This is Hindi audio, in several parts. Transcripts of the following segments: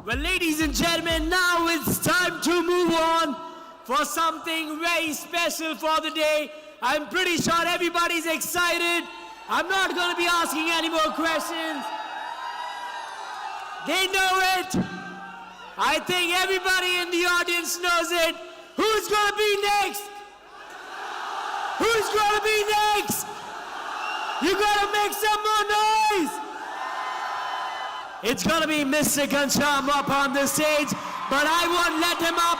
Well, ladies and gentlemen, now it's time to move on for something very special for the day. I'm pretty sure everybody's excited. I'm not going to be asking any more questions. They know it. I think everybody in the audience knows it. Who's going to be next? Who's going to be next? You got to make some more noise. It's going to be Mr. Ghanshyam up on the stage, but I won't let him up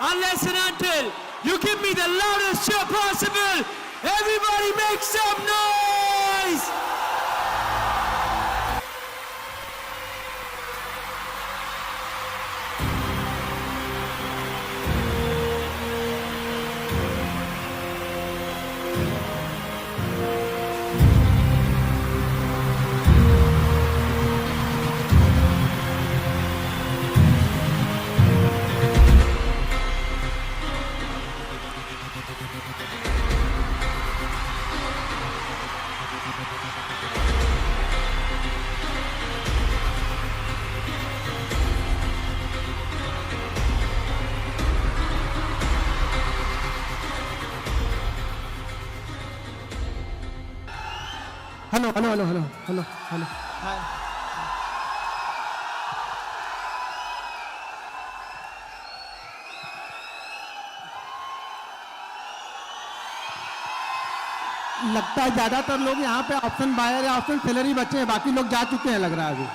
unless and until you give me the loudest cheer possible. Everybody make some noise. Hello. लगता है ज्यादातर लोग यहाँ पे ऑप्शन बायर या ऑप्शन सेलर ही बचे हैं, बाकी लोग जा चुके हैं लग रहा है अभी।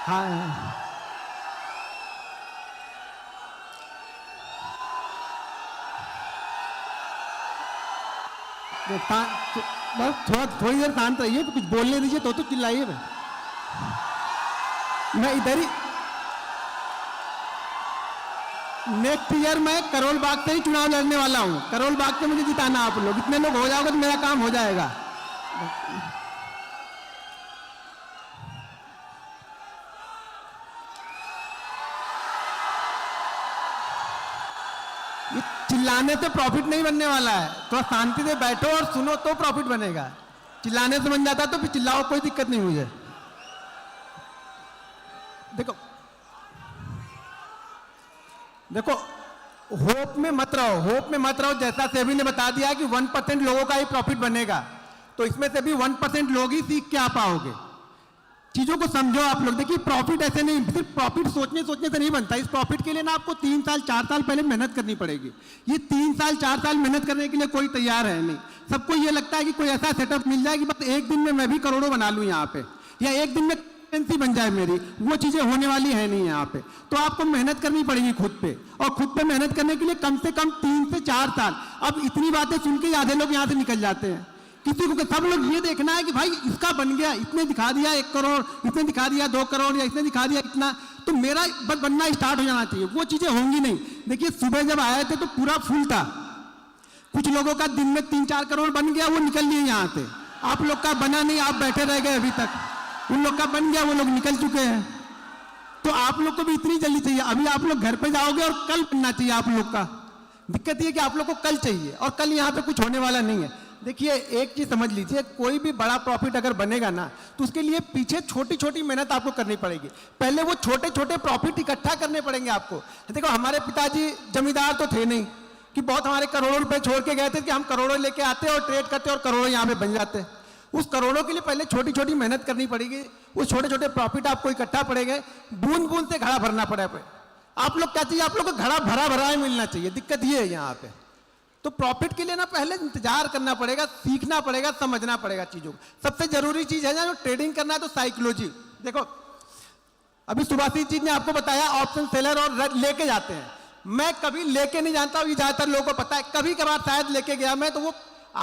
हाँ, बस थोड़ी देर शांत रहिए, कुछ बोलने दीजिए तो चिल्लाइए। मैं इधर ही नेक्स्ट ईयर मैं करोल बाग से ही चुनाव लड़ने वाला हूं। करोल बाग से मुझे जिताना आप लोग, इतने लोग हो जाओगे तो मेरा काम हो जाएगा। ये चिल्लाने से प्रॉफिट नहीं बनने वाला है, थोड़ा शांति से बैठो और सुनो तो प्रॉफिट बनेगा। चिल्लाने से बन जाता तो फिर चिल्लाओ, कोई दिक्कत नहीं मुझे। देखो होप में मत रहो। जैसा सेबी ने बता दिया कि 1% लोगों का ही प्रॉफिट बनेगा, तो इसमें से भी 1% लोग ही सीख के आ पाओगे। चीजों को समझो आप लोग। देखिए प्रॉफिट ऐसे नहीं, सिर्फ प्रॉफिट सोचने से नहीं बनता। इस प्रॉफिट के लिए ना आपको 3 साल 4 साल पहले मेहनत करनी पड़ेगी। ये 3 साल 4 साल मेहनत करने के लिए कोई तैयार है नहीं। सबको ये लगता है कि कोई ऐसा सेटअप मिल जाए कि बस एक दिन में मैं भी करोड़ों बना लूं यहाँ पे, या एक दिन में करेंसी बन जाए मेरी। वो चीजें होने वाली है नहीं यहाँ पे। तो आपको मेहनत करनी पड़ेगी खुद पे, और खुद पे मेहनत करने के लिए कम से कम 3 से 4 साल। अब इतनी बातें सुन के आधे लोग यहाँ से निकल जाते हैं। किसी को सब लोग ये देखना है कि भाई इसका बन गया, इसने दिखा दिया 1 करोड़, इसने दिखा दिया 2 करोड़, या इसने दिखा दिया इतना, तो मेरा बस बनना स्टार्ट हो जाना चाहिए। वो चीजें होंगी नहीं। देखिए सुबह जब आए थे तो पूरा फुल था। कुछ लोगों का दिन में 3-4 करोड़ बन गया, वो निकल लिए यहाँ से। आप लोग का बना नहीं, आप बैठे रह गए अभी तक। उन लोग का बन गया, वो लोग निकल चुके हैं। तो आप लोग को भी इतनी जल्दी चाहिए। अभी आप लोग घर पे जाओगे और कल बनना चाहिए आप लोग का। दिक्कत ये कि आप लोग को कल चाहिए, और कल यहाँ पे कुछ होने वाला नहीं है। देखिए एक चीज समझ लीजिए, कोई भी बड़ा प्रॉफिट अगर बनेगा ना, तो उसके लिए पीछे छोटी छोटी मेहनत आपको करनी पड़ेगी। पहले वो छोटे छोटे प्रॉफिट इकट्ठा करने पड़ेंगे आपको। देखो हमारे पिताजी जमींदार तो थे नहीं कि बहुत हमारे करोड़ों रुपए छोड़ के गए थे कि हम करोड़ों लेके आते और ट्रेड करते और करोड़ों यहाँ पे बन जाते। उस करोड़ों के लिए पहले छोटी छोटी मेहनत करनी पड़ेगी। उस छोटे छोटे प्रॉफिट आपको इकट्ठा पड़ेगा। बूंद बूंद से घड़ा भरना पड़ेगा। आप लोग क्या चाहिए, आप लोग को घड़ा भरा भरा ही मिलना चाहिए। दिक्कत ये है यहाँ पे। तो प्रॉफिट के लिए ना पहले इंतजार करना पड़ेगा, सीखना पड़ेगा, समझना पड़ेगा चीजों को। सबसे जरूरी चीज है ना, जो ट्रेडिंग करना है तो साइकोलॉजी। देखो अभी सुभाषित जी ने आपको बताया ऑप्शन सेलर और लेके जाते हैं। मैं कभी लेके नहीं जानता हूँ, ये ज्यादातर लोगों को पता है। कभी कभार शायद लेके गया मैं, तो वो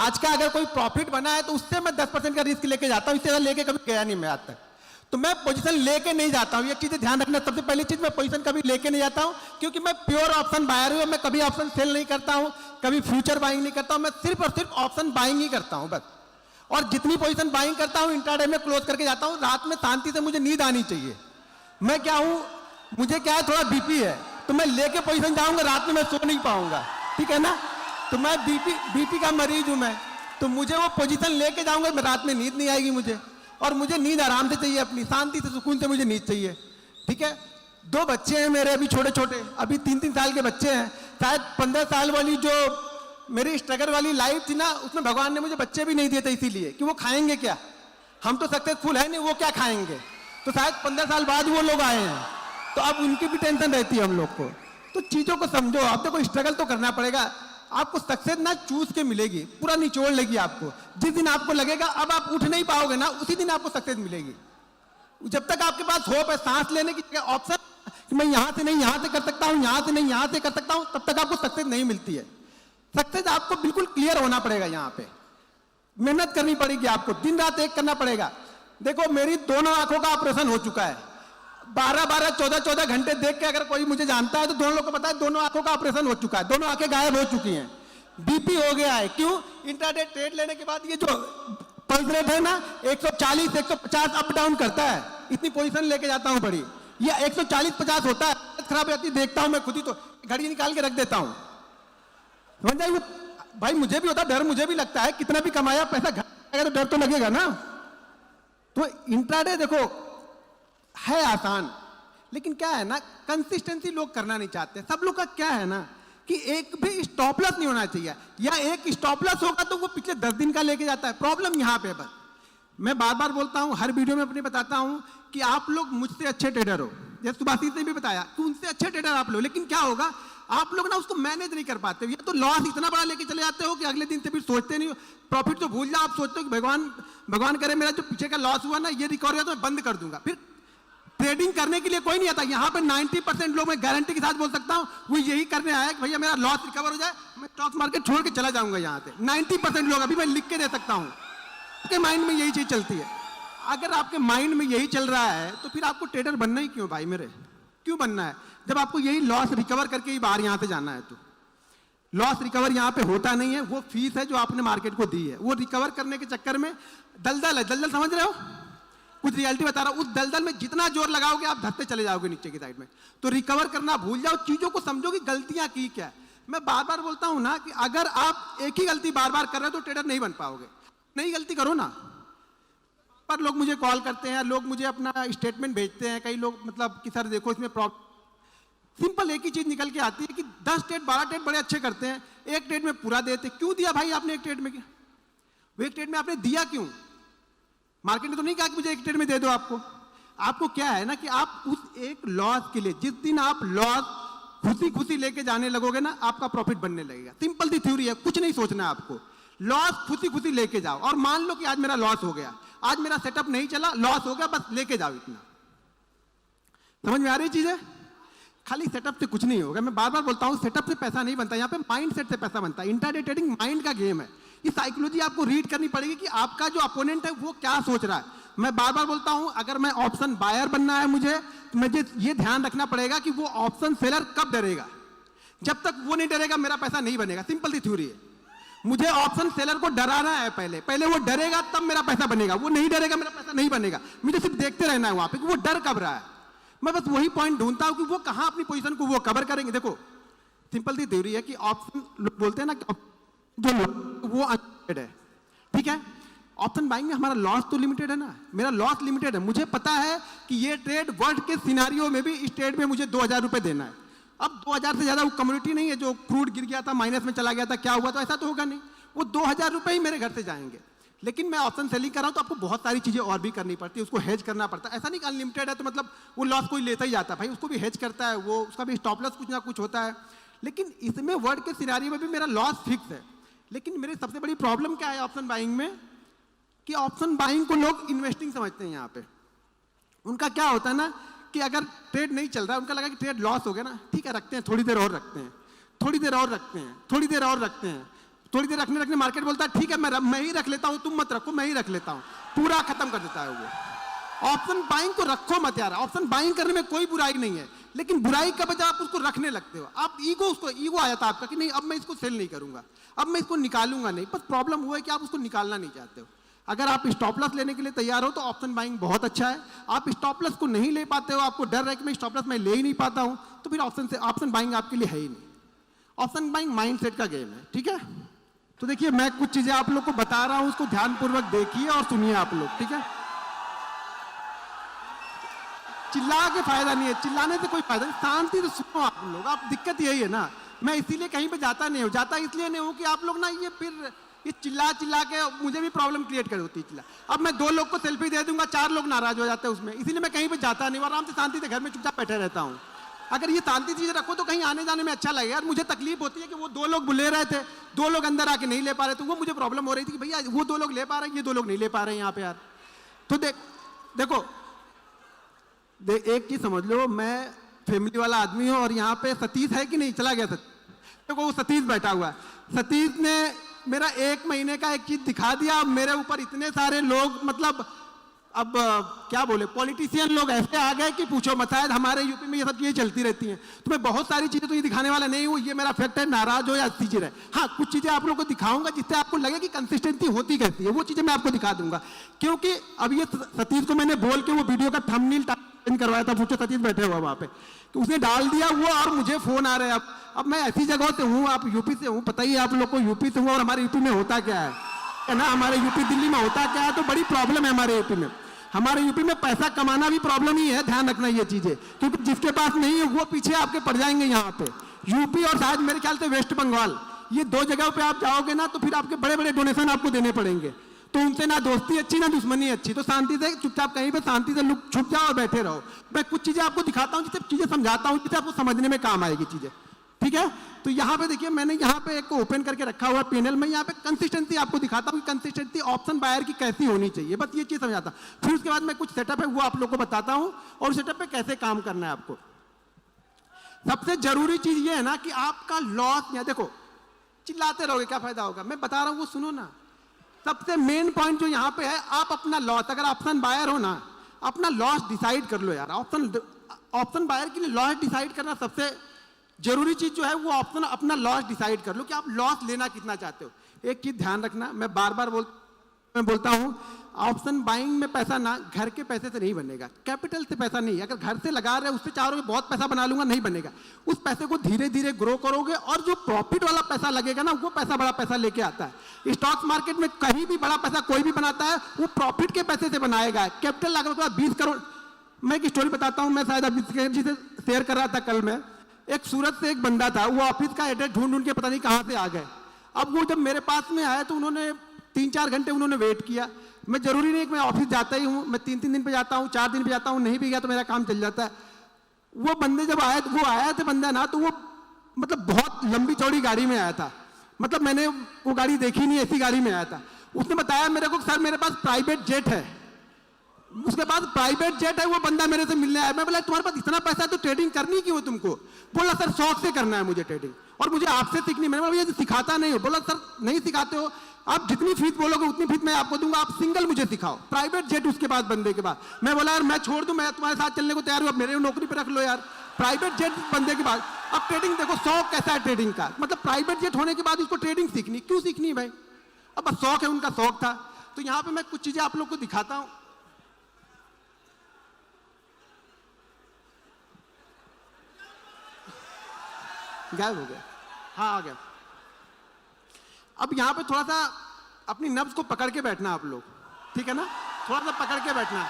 आज का अगर कोई प्रॉफिट बना है तो उससे मैं 10% का रिस्क लेके जाता हूँ। इससे ज्यादा लेके कभी गया नहीं मैं आज तक। तो मैं पोजीशन लेके नहीं जाता हूँ। ये चीजें ध्यान रखना। सबसे पहली चीज, मैं पोजीशन कभी लेके नहीं जाता हूँ, क्योंकि मैं प्योर ऑप्शन बायर हूँ। मैं कभी ऑप्शन सेल नहीं करता हूँ, कभी फ्यूचर बाइंग नहीं करता हूँ। मैं सिर्फ और सिर्फ ऑप्शन बाइंग ही करता हूँ बस। और जितनी पोजीशन बाइंग करता हूँ इंट्राडे में क्लोज करके जाता हूँ। रात में शांति से मुझे नींद आनी चाहिए। मैं क्या हूँ, मुझे क्या है, थोड़ा बीपी है, तो मैं लेके पोजीशन जाऊंगा, रात में मैं सो नहीं पाऊंगा। ठीक है ना। तो मैं बीपी का मरीज हूं मैं, तो मुझे वो पोजीशन लेके जाऊंगा, मैं रात में नींद नहीं आएगी मुझे। और मुझे नींद आराम से चाहिए, अपनी शांति से सुकून से मुझे नींद चाहिए, ठीक है। 2 बच्चे हैं मेरे अभी छोटे छोटे, अभी 3-3 साल के बच्चे हैं। शायद 15 साल वाली जो मेरी स्ट्रगल वाली लाइफ थी ना, उसमें भगवान ने मुझे बच्चे भी नहीं दिए थे, इसीलिए कि वो खाएंगे क्या, हम तो सक्सेसफुल है नहीं, वो क्या खाएंगे। तो शायद 15 साल बाद वो लोग आए हैं, तो अब उनकी भी टेंशन रहती है हम लोग को। तो चीज़ों को समझो, आप देखो स्ट्रगल तो करना पड़ेगा। आपको सक्सेस ना चूज के मिलेगी, पूरा निचोड़ लेगी आपको। जिस दिन आपको लगेगा अब आप उठ नहीं पाओगे ना, उसी दिन आपको सक्सेस मिलेगी। जब तक आपके पास होप है, सांस लेने की ऑप्शन कि मैं यहाँ से नहीं यहाँ से कर सकता हूँ, यहाँ से नहीं यहाँ से कर सकता हूँ, तब तक आपको सक्सेस नहीं मिलती है। सक्सेस आपको बिल्कुल क्लियर होना पड़ेगा, यहाँ पे मेहनत करनी पड़ेगी आपको, दिन रात एक करना पड़ेगा। देखो मेरी दोनों आंखों का ऑपरेशन हो चुका है, 12-12, 14-14 घंटे देख के अगर कोई मुझे जानता है तो दोनों लोग को पता है दोनों आंखों का ऑपरेशन हो चुका है, दोनों आंखें गायब हो चुकी हैं, बीपी हो गया है। क्यों? इंट्राडे ट्रेड लेने के बाद ये जो पल्स रेट है ना 140 150 अप डाउन करता है, इतनी पोजीशन लेके जाता हूं बड़ी, ये 140-50 होता है, खराब रहती है, देखता हूं मैं खुद ही, तो घड़ी निकाल के रख देता हूं। समझ जाइए, भाई मुझे भी होता डर, मुझे भी लगता है कितना भी कमाया पैसा घर तो डर तो लगेगा ना। तो इंट्राडे देखो है आसान, लेकिन क्या है ना, कंसिस्टेंसी लोग करना नहीं चाहते। सब लोग का क्या है ना कि एक भी स्टॉप लॉस नहीं होना चाहिए, या एक स्टॉप लॉस होगा तो वो पिछले 10 दिन का लेके जाता है। प्रॉब्लम यहाँ पे बस, मैं बार बार बोलता हूँ, हर वीडियो में अपने बताता हूँ कि आप लोग मुझसे अच्छे ट्रेडर हो, जैसे सुभाषित ने भी बताया कि उनसे अच्छे ट्रेडर आप लोग, लेकिन क्या होगा आप लोग ना उसको मैनेज नहीं कर पाते। ये तो लॉस इतना बड़ा लेके चले जाते हो कि अगले दिन से फिर सोचते नहीं हो, प्रॉफिट तो भूल जाओ, आप सोचते हो कि भगवान करे मेरा जो पीछे का लॉस हुआ ना ये रिकवर हुआ तो मैं बंद कर दूंगा। फिर ट्रेडिंग करने के लिए कोई नहीं आता। यहाँ पे 90% लोग, मैं गारंटी के साथ बोल सकता हूँ, वो यही करने आया कि भैया मेरा लॉस रिकवर हो जाए, मैं स्टॉक मार्केट छोड़ के चला जाऊंगा यहाँ से। 90% लोग, अभी मैं लिख के दे सकता हूँ, आपके माइंड में यही चीज चलती है। अगर आपके माइंड में यही चल रहा है तो फिर आपको ट्रेडर बनना ही क्यों भाई मेरे, क्यों बनना है जब आपको यही लॉस रिकवर करके ही बाहर यहाँ से जाना है। तो लॉस रिकवर यहाँ पे होता नहीं है, वो फीस है जो आपने मार्केट को दी है, वो रिकवर करने के चक्कर में दलदल है। दलदल समझ रहे हो, कुछ रियलिटी बता रहा हूं, उस दलदल में जितना जोर लगाओगे आप धसते चले जाओगे नीचे की साइड में। तो रिकवर करना भूल जाओ, चीजों को समझो कि गलतियां की क्या है। मैं बार बार बोलता हूं ना कि अगर आप एक ही गलती बार बार कर रहे हो तो ट्रेडर नहीं बन पाओगे। नई गलती करो ना। पर लोग मुझे कॉल करते हैं, लोग मुझे अपना स्टेटमेंट भेजते हैं, कई लोग मतलब कि सर देखो इसमें प्रॉब्लम। सिंपल एक ही चीज निकल के आती है कि 10 ट्रेड 12 ट्रेड बड़े अच्छे करते हैं, एक ट्रेड में पूरा देते। क्यों दिया भाई आपने एक ट्रेड में? वो एक ट्रेड में आपने दिया क्यों? मार्केट ने तो नहीं कहा कि मुझे एक ट्रेड में दे दो। आपको क्या है ना कि आप उस एक लॉस के लिए, जिस दिन आप लॉस खुशी खुशी लेके जाने लगोगे ना, आपका प्रॉफिट बनने लगेगा। सिंपल सी थ्योरी है, कुछ नहीं सोचना है आपको। लॉस खुशी खुशी लेके जाओ, और मान लो कि आज मेरा लॉस हो गया, आज मेरा सेटअप नहीं चला, लॉस हो गया, बस लेके जाओ इतना। समझ में आ रही चीज है? खाली सेटअप से कुछ नहीं होगा। मैं बार बार बोलता हूं, सेटअप से पैसा नहीं बनता, यहाँ पे माइंड सेट से पैसा बनता है। इंट्राडे ट्रेडिंग माइंड का गेम है। ये साइकोलॉजी आपको रीड करनी पड़ेगी कि आपका जो अपोनेंट है वो क्या सोच रहा है। मैं बार बार बोलता हूं, अगर मैं ऑप्शन बायर बनना है मुझे, तो मुझे ये ध्यान रखना पड़ेगा कि वो ऑप्शन सेलर कब डरेगा। जब तक वो नहीं डरेगा मेरा पैसा नहीं बनेगा। सिंपल सी थ्योरी है। मुझे ऑप्शन सेलर को डराना है, पहले वो डरेगा तब मेरा पैसा बनेगा। वो नहीं डरेगा मेरा पैसा नहीं बनेगा। मुझे सिर्फ देखते रहना है वहां पे कि वो डर कब रहा है। मैं बस वही पॉइंट ढूंढता हूं कि वो कहां अपनी पोजीशन को वो कवर करेंगे। देखो सिंपल सी थ्योरी है कि ऑप्शन लोग बोलते हैं ना जो वो अनलिमिटेड है, ठीक है। ऑप्शन बाइंग में हमारा लॉस तो लिमिटेड है ना, मेरा लॉस लिमिटेड है। मुझे पता है कि ये ट्रेड वर्ल्ड के सिनारियो में भी इस ट्रेड में मुझे 2000 रुपए देना है। अब 2000 से ज्यादा वो कम्युनिटी नहीं है, जो क्रूड गिर गया था माइनस में चला गया था, क्या हुआ, तो ऐसा तो होगा नहीं। वो 2000 रुपए ही मेरे घर से जाएंगे। लेकिन मैं ऑप्शन सेलिंग कर रहा हूं तो आपको बहुत सारी चीजें और भी करनी पड़ती है, उसको हेज करना पड़ता है। ऐसा नहीं कि अनलिमिटेड है तो मतलब वो लॉस कोई लेता ही जाता है, भाई उसको भी हेज करता है, वो उसका भी स्टॉप लॉस कुछ ना कुछ होता है। लेकिन इसमें वर्ल्ड के सिनारियो में भी मेरा लॉस फिक्स है। लेकिन मेरी सबसे बड़ी प्रॉब्लम क्या है ऑप्शन बाइंग में, कि ऑप्शन बाइंग को लोग इन्वेस्टिंग समझते हैं। यहाँ पे उनका क्या होता है ना कि अगर ट्रेड नहीं चल रहा है, उनका लगा कि ट्रेड लॉस हो गया ना, ठीक है रखते हैं, थोड़ी देर और रखते हैं, थोड़ी देर और रखते हैं, थोड़ी देर और रखते हैं, थोड़ी देर रखने मार्केट बोलता है ठीक है मैं ही रख लेता हूं, तुम मत रखो, मैं ही रख लेता हूं, पूरा खत्म कर देता है वो। ऑप्शन बाइंग को रखो मत यार। ऑप्शन बाइंग करने में कोई बुराई नहीं है, लेकिन बुराई का बजाय आप उसको रखने लगते हो। आप ईगो आ जाता है आपका कि नहीं अब मैं इसको सेल नहीं करूंगा, अब मैं इसको निकालूंगा नहीं। बस प्रॉब्लम हुआ है कि आप उसको निकालना नहीं चाहते हो। अगर आप स्टॉप लॉस लेने के लिए तैयार हो तो ऑप्शन बाइंग बहुत अच्छा है। आप स्टॉप लॉस को नहीं ले पाते हो, आपको डर है कि मैं स्टॉप लॉस मैं ले ही नहीं पाता हूं, तो फिर ऑप्शन बाइंग आपके लिए है ही नहीं। ऑप्शन बाइंग माइंडसेट का गेम है, ठीक है। तो देखिए मैं कुछ चीजें आप लोग को बता रहा हूं, उसको ध्यानपूर्वक देखिए और सुनिए आप लोग, ठीक है। चिल्ला के फायदा नहीं है, चिल्लाने से कोई फायदा नहीं, शांति से सुनो आप लोग। आप दिक्कत यही है ना, मैं इसीलिए कहीं पे जाता नहीं हूँ, जाता इसलिए नहीं हूँ कि आप लोग ना ये फिर ये चिल्ला चिल्ला के मुझे भी प्रॉब्लम क्रिएट कर होती है चिल्ला। अब मैं 2 लोग को सेल्फी दे दूंगा, 4 लोग नाराज हो जाते हैं उसमें, इसीलिए मैं कहीं पे जाता नहीं हूँ, आराम से शांति से घर में चुपचाप बैठे रहता हूँ। अगर ये शांति चीज़ रखो तो कहीं आने जाने में अच्छा लगेगा। यार मुझे तकलीफ होती है कि वो 2 लोग बुले रहे थे, 2 लोग अंदर आके नहीं ले पा रहे थे, वो मुझे प्रॉब्लम हो रही थी कि भैया वो 2 लोग ले पा रहे हैं, ये 2 लोग नहीं ले पा रहे हैं यहाँ पे यार। तो देखो एक चीज समझ लो, मैं फैमिली वाला आदमी हूँ और यहाँ पे सतीश है कि नहीं, चला गया सतीश, देखो वो सतीश बैठा हुआ है, सतीश ने मेरा 1 महीने का एक चीज दिखा दिया। अब मेरे ऊपर इतने सारे लोग, मतलब अब क्या बोले, पॉलिटिशियन लोग ऐसे आ गए कि पूछो मत। शायद हमारे यूपी में ये सब चीजें चलती रहती हैं, तो मैं बहुत सारी चीजें तो ये दिखाने वाला नहीं हूँ, ये मेरा फैक्ट है, नाराज हो या अच्छी चीज है। हाँ, कुछ चीजें आप लोगों को दिखाऊंगा जिससे आपको लगे कि कंसिस्टेंसी होती कैसी है, वो चीजें मैं आपको दिखा दूंगा। क्योंकि अब ये सतीश को मैंने बोल के वो वीडियो का थंबनेल चेंज करवाया था, पूछो सतीश बैठे हुआ वहां पे, तो उसने डाल दिया वो, और मुझे फोन आ रहे हैं। अब मैं ऐसी जगह से हूँ, आप यूपी से हूँ, पता ही आप लोग को यूपी से हूँ, और हमारे यूपी में होता क्या है ना, हमारे यूपी दिल्ली में होता क्या है, तो बड़ी प्रॉब्लम है हमारे यूपी में। हमारे यूपी में पैसा कमाना भी प्रॉब्लम ही है, ध्यान रखना ये चीजें, क्योंकि जिसके पास नहीं है वो पीछे आपके पड़ जाएंगे। यहाँ पे यूपी और शायद मेरे ख्याल से वेस्ट बंगाल, ये 2 जगह पे आप जाओगे ना तो फिर आपके बड़े बड़े डोनेशन आपको देने पड़ेंगे, तो उनसे ना दोस्ती अच्छी ना दुश्मनी अच्छी। तो शांति से चुपचाप कहीं पे शांति से लुक छुप जाओ और बैठे रहो। मैं कुछ चीजें आपको दिखाता हूँ, जिससे चीजें समझाता हूँ, जिससे आपको समझने में काम आएगी चीजें, ठीक है। तो यहाँ पे देखिए, मैंने यहाँ पे एक ओपन करके रखा हुआ पैनल में, यहाँ पे कंसिस्टेंसी आपको दिखाता हूँ कि कंसिस्टेंसी ऑप्शन बायर की कैसी होनी चाहिए, बस ये चीज समझाता हूँ। फिर उसके बाद मैं कुछ सेटअप है वो आप लोग को बताता हूँ, और सेटअप पे कैसे काम करना है आपको। सबसे जरूरी चीज ये है ना कि आपका लॉस, या देखो चिल्लाते रहोगे क्या फायदा होगा, मैं बता रहा हूँ वो सुनो ना। सबसे मेन पॉइंट जो यहाँ पे है, आप अपना लॉस, अगर ऑप्शन बायर हो ना, अपना लॉस डिसाइड कर लो यार। ऑप्शन बायर के लिए लॉस डिसाइड करना सबसे जरूरी चीज जो है, वो ऑप्शन अपना लॉस डिसाइड कर लो कि आप लॉस लेना कितना चाहते हो। एक चीज ध्यान रखना, मैं बार बार बोलता हूँ, ऑप्शन बाइंग में पैसा ना घर के पैसे से नहीं बनेगा, कैपिटल से पैसा नहीं। अगर घर से लगा रहे उससे चाह रहे हो बहुत पैसा बना लूंगा, नहीं बनेगा। उस पैसे को धीरे धीरे ग्रो करोगे, और जो प्रॉफिट वाला पैसा लगेगा ना, वो पैसा बड़ा पैसा लेके आता है। स्टॉक मार्केट में कहीं भी बड़ा पैसा कोई भी बनाता है, वो प्रॉफिट के पैसे से बनाएगा। कैपिटल लगा के बाद 20 करोड़, मैं एक स्टोरी बताता हूँ, मैं शायद अभी से शेयर कर रहा था कल में। एक सूरत से एक बंदा था, वो ऑफिस का एड्रेस ढूंढ ढूंढ के पता नहीं कहाँ से आ गए। अब वो जब मेरे पास में आए तो उन्होंने 3-4 घंटे उन्होंने वेट किया। मैं जरूरी नहीं कि मैं ऑफिस जाता ही हूँ, मैं 3-3 दिन पे जाता हूँ, 4 दिन पे जाता हूँ, नहीं भी गया तो मेरा काम चल जाता है। वो बंदे जब आए, वो आया था बंदा ना, तो वो मतलब बहुत लंबी चौड़ी गाड़ी में आया था, मतलब मैंने वो गाड़ी देखी नहीं, ऐसी गाड़ी में आया था। उसने बताया मेरे को, सर मेरे पास प्राइवेट जेट है, उसके पास प्राइवेट जेट है। वो बंदा मेरे से मिलने आया। मैं बोला तुम्हारे पास इतना पैसा है तो ट्रेडिंग करनी क्यों है तुमको? बोला सर शौक से करना है मुझे ट्रेडिंग, और मुझे आपसे सीखनी। मैंने बोला ये सिखाता नहीं हो। बोला सर नहीं सिखाते हो, आप जितनी फीस बोलोगे उतनी फीस मैं आपको दूंगा, आप सिंगल मुझे सिखाओ। प्राइवेट जेट उसके बाद बंदे के बाद। मैं बोला यार मैं छोड़ दूं, मैं तुम्हारे साथ चलने को तैयार हूं, अब मेरे नौकरी पे रख लो यार। प्राइवेट जेट बंदे के बाद। अब ट्रेडिंग देखो, शौक कैसा है ट्रेडिंग का, मतलब प्राइवेट जेट होने के बाद उसको ट्रेडिंग सीखनी, क्यों सीखनी भाई? अब बस शौक है, उनका शौक था। तो यहाँ पे मैं कुछ चीजें आप लोग को दिखाता हूँ। गायब हो गया, हाँ आ गया। अब यहाँ पे थोड़ा सा अपनी नब्ज को पकड़ के बैठना आप लोग, ठीक है ना? थोड़ा सा पकड़ के बैठना।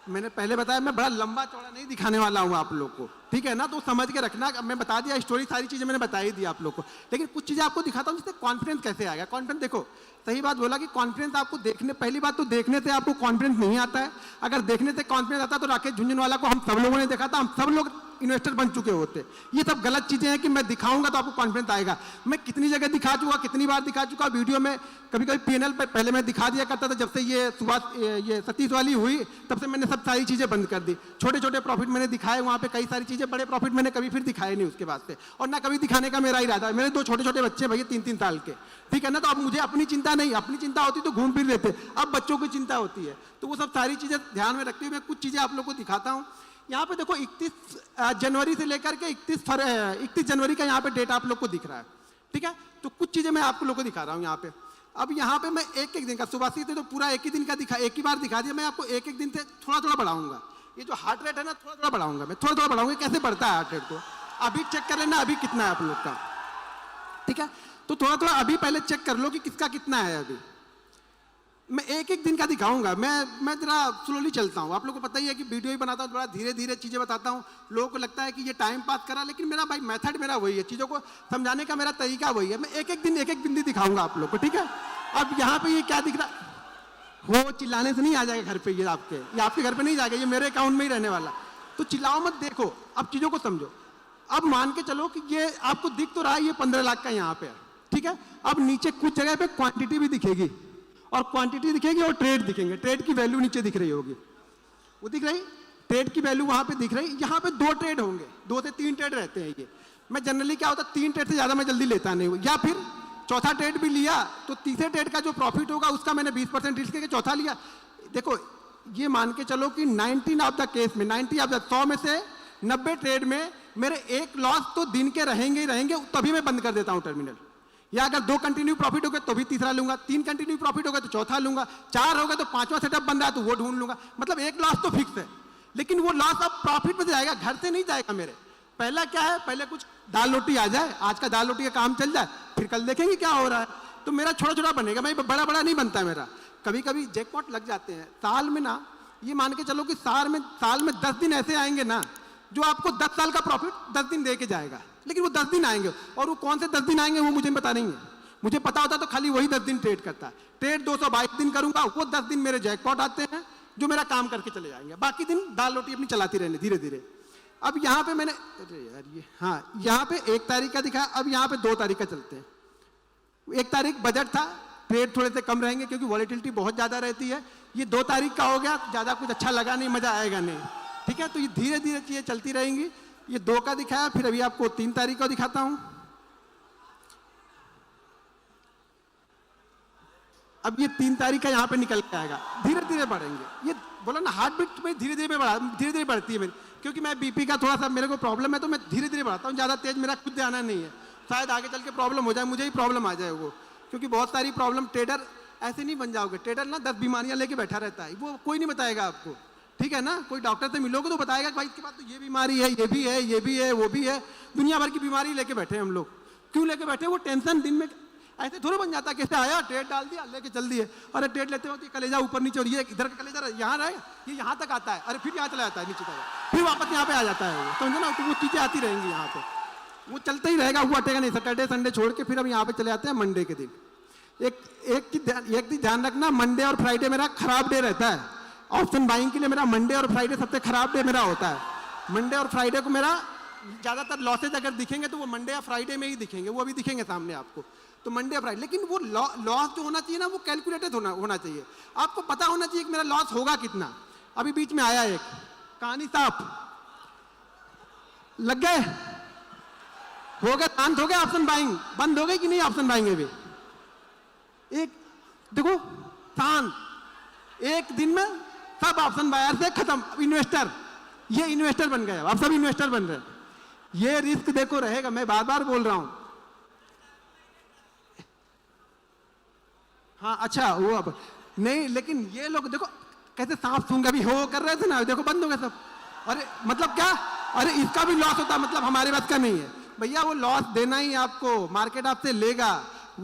मैंने पहले बताया मैं बड़ा लंबा चौड़ा नहीं दिखाने वाला हूँ आप लोग को, ठीक है ना? तो समझ के रखना। मैं बता दिया स्टोरी, सारी चीजें मैंने बता ही दी आप लोग को, लेकिन कुछ चीजें आपको दिखाता हूँ जिससे कॉन्फिडेंस कैसे आएगा। कॉन्फिडेंस देखो, सही बात बोला कि कॉन्फिडेंस आपको देखने, पहली बात तो देखने से आपको कॉन्फिडेंस नहीं आता है। अगर देखने से कॉन्फिडेंस आता तो राकेश झुंझुनवाला को हम सब लोगों ने देखा था, हम सब लोग इन्वेस्टर बन चुके होते। ये सब गलत चीजें हैं कि मैं दिखाऊंगा तो आपको कॉन्फिडेंस आएगा। मैं कितनी जगह दिखा चुका, कितनी बार दिखा चुका वीडियो में। कभी कभी पैनल पे पहले मैं दिखा दिया करता था, जब से ये सतीश वाली हुई तब से मैंने सब सारी चीजें बंद कर दी। छोटे छोटे प्रॉफिट मैंने दिखाए वहां पे कई सारी चीजें, बड़े प्रॉफिट मैंने कभी फिर दिखाए नहीं उसके बाद से, और ना कभी दिखाने का मेरा इरादा है। मेरे 2 छोटे छोटे बच्चे भैया 3-3 साल के, ठीक है ना? तो अब मुझे अपनी चिंता नहीं, अपनी चिंता होती तो घूम फिर लेते, अब बच्चों की चिंता होती है। तो वो सब सारी चीजें ध्यान में रखते हुए मैं कुछ चीजें आप लोग को दिखाता हूँ। यहाँ पे देखो 31 जनवरी से लेकर के 31 जनवरी का यहाँ पे डेट आप लोग को दिख रहा है, ठीक है? तो कुछ चीजें मैं आप लोग को दिखा रहा हूँ यहाँ पे। अब यहाँ पे मैं एक दिन का, सुबह से तो पूरा एक ही दिन का एक ही बार दिखा दिया। मैं आपको एक दिन से थोड़ा थोड़ा बढ़ाऊंगा। ये जो हार्ट रेट है ना, थोड़ा थोड़ा बढ़ाऊंगा मैं, थोड़ा थोड़ा बढ़ाऊंगा। कैसे बढ़ता है हार्ट रेट को अभी चेक कर लेना, अभी कितना है आप लोग का, ठीक है? तो थोड़ा थोड़ा अभी पहले चेक कर लो कि किसका कितना है अभी। मैं एक एक दिन का दिखाऊंगा। मैं जरा स्लोली चलता हूँ, आप लोगों को पता ही है कि वीडियो ही बनाता हूँ, बड़ा धीरे धीरे चीज़ें बताता हूँ। लोगों को लगता है कि ये टाइम पास करा, लेकिन मेरा भाई मेथड मेरा वही है, चीज़ों को समझाने का मेरा तरीका वही है। मैं एक एक दिन दिखाऊंगा आप लोग को, ठीक है। अब यहाँ पे ये क्या दिख रहा, वो चिल्लाने से नहीं आ जाएगा घर पे, ये आपके घर पे नहीं जाएगा, ये मेरे अकाउंट में ही रहने वाला। तो चिल्लाओ मत, देखो अब चीज़ों को समझो। अब मान के चलो कि ये आपको दिख तो रहा है, ये 15 लाख का यहाँ पे है, ठीक है। अब नीचे कुछ जगह पे क्वांटिटी भी दिखेगी, और क्वांटिटी दिखेगी और ट्रेड दिखेंगे। ट्रेड की वैल्यू नीचे दिख रही होगी, वो दिख रही, ट्रेड की वैल्यू वहां पे दिख रही। यहाँ पे 2 ट्रेड होंगे, 2 से 3 ट्रेड रहते हैं ये। मैं जनरली क्या होता है, 3 ट्रेड से ज्यादा मैं जल्दी लेता नहीं हूँ, या फिर चौथा ट्रेड भी लिया तो तीसरे ट्रेड का जो प्रॉफिट होगा उसका मैंने 20% रिस्क करके चौथा लिया। देखो ये मान के चलो कि 19 ऑफ द केस में, 90 ऑफ द 100 में से 90 ट्रेड में मेरे एक लॉस तो दिन के रहेंगे ही रहेंगे, तभी मैं बंद कर देता हूँ टर्मिनल। या अगर 2 कंटिन्यू प्रॉफिट हो गए तो भी तीसरा लूंगा, 3 कंटिन्यू प्रॉफिट हो गए तो चौथा लूंगा, 4 हो गए तो 5वां सेटअप बन रहा है तो वो ढूंढ लूंगा। मतलब एक लॉस तो फिक्स है, लेकिन वो लॉस अब प्रॉफिट में जाएगा, घर से नहीं जाएगा मेरे। पहला क्या है, पहले कुछ दाल रोटी आ जाए, आज का दाल रोटी का काम चल जाए, फिर कल देखेंगे क्या हो रहा है। तो मेरा छोटा छोटा बनेगा, मैं बड़ा बड़ा नहीं बनता मेरा। कभी कभी जैकपॉट लग जाते हैं साल में ना, ये मान के चलो कि साल में 10 दिन ऐसे आएंगे ना जो आपको 10 साल का प्रॉफिट 10 दिन दे के जाएगा। लेकिन वो 10 दिन आएंगे, और वो कौन से 10 दिन आएंगे वो मुझे पता नहीं है। मुझे पता होता तो खाली वही 10 दिन ट्रेड करता। ट्रेड 222 दिन करूंगा, वो 10 दिन मेरे जैकपॉट आते हैं जो मेरा काम करके चले जाएंगे, बाकी दिन दाल रोटी अपनी चलाती रहने धीरे धीरे। अब यहाँ पे मैंने, अरे यार ये, हाँ यहाँ पे 1 तारीख का दिखा, अब यहाँ पे 2 तारीख का चलते हैं। 1 तारीख बजट था, ट्रेड थोड़े से कम रहेंगे क्योंकि वॉलेटिलिटी बहुत ज़्यादा रहती है। ये 2 तारीख का हो गया, ज़्यादा कुछ अच्छा लगा नहीं, मज़ा आएगा नहीं, ठीक है। तो ये धीरे धीरे चीज़ें चलती रहेंगी। ये 2 का दिखाया, फिर अभी आपको 3 तारीख का दिखाता हूँ। अब ये 3 तारीख का यहाँ पे निकल के आएगा, धीरे धीरे बढ़ेंगे। ये बोला ना हार्ट बीट में धीरे धीरे बढ़ती है मेरी, क्योंकि मैं बीपी का थोड़ा सा मेरे को प्रॉब्लम है, तो मैं धीरे धीरे बढ़ाता हूँ, ज़्यादा तेज मेरा खुद जाना नहीं है। शायद आगे चल के प्रॉब्लम हो जाए, मुझे ही प्रॉब्लम आ जाए वो, क्योंकि बहुत सारी प्रॉब्लम। ट्रेडर ऐसे नहीं बन जाओगे, ट्रेडर ना 10 बीमारियाँ लेके बैठा रहता है, वो कोई नहीं बताएगा आपको, ठीक है ना। कोई डॉक्टर से मिलोगे तो बताएगा कि भाई इसके बाद तो ये बीमारी है, ये भी है, ये भी है, वो भी है। दुनिया भर की बीमारी लेके बैठे हैं हम लोग। क्यों लेके बैठे? वो टेंशन दिन में ऐसे थोड़ा बन जाता है, कैसे आया ट्रेड डाल दिया लेके चल दिए। अरे ट्रेड लेते हो तो कलेजा ऊपर नीचे, और ये इधर का कलेजा यहाँ रहे, ये यहाँ तक आता है, अरे फिर यहाँ चला जाता है नीचे तक, फिर वापस यहाँ पे आ जाता है वो, समझो ना। तो वो चीज़ें आती रहेंगी यहाँ पे, वो चलता ही रहेगा, वो हटेगा नहीं। सैटरडे संडे छोड़ के फिर हम यहाँ पे चले जाते हैं मंडे के दिन। एक दिन ध्यान रखना, मंडे और फ्राइडे मेरा खराब डे रहता है ऑप्शन बाइंग के लिए। मेरा मंडे और फ्राइडे सबसे खराब डे मेरा होता है। मंडे और फ्राइडे को मेरा ज़्यादातर लॉसेज अगर दिखेंगे तो वो मंडे या फ्राइडे में ही दिखेंगे, वो अभी दिखेंगे सामने आपको। तो मंडे और फ्राइडे, लेकिन वो लॉस जो होना चाहिए ना, वो कैलकुलेटेड होना चाहिए। आपको पता होना चाहिए कि मेरा लॉस होगा कितना। अभी बीच में आया एक कहानी साफ, लग गए, हो गया, शांत हो गया, ऑप्शन बाइंग बंद हो गई कि नहीं? ऑप्शन बाइंग अभी एक देखो शांत, एक दिन में सब ऑप्शन बायर से खत्म। इन्वेस्टर, ये इन्वेस्टर बन गए, अब सब इन्वेस्टर बन रहे हैं। ये रिस्क देखो रहेगा, मैं बार बार बोल रहा हूं। हाँ अच्छा, वो अब नहीं, लेकिन ये लोग देखो कैसे सांप सूंघ अभी हो कर रहे थे ना, देखो बंद हो गया सब। अरे मतलब क्या, अरे इसका भी लॉस होता, मतलब हमारे पास का नहीं है भैया। वो लॉस देना ही आपको, मार्केट आपसे लेगा,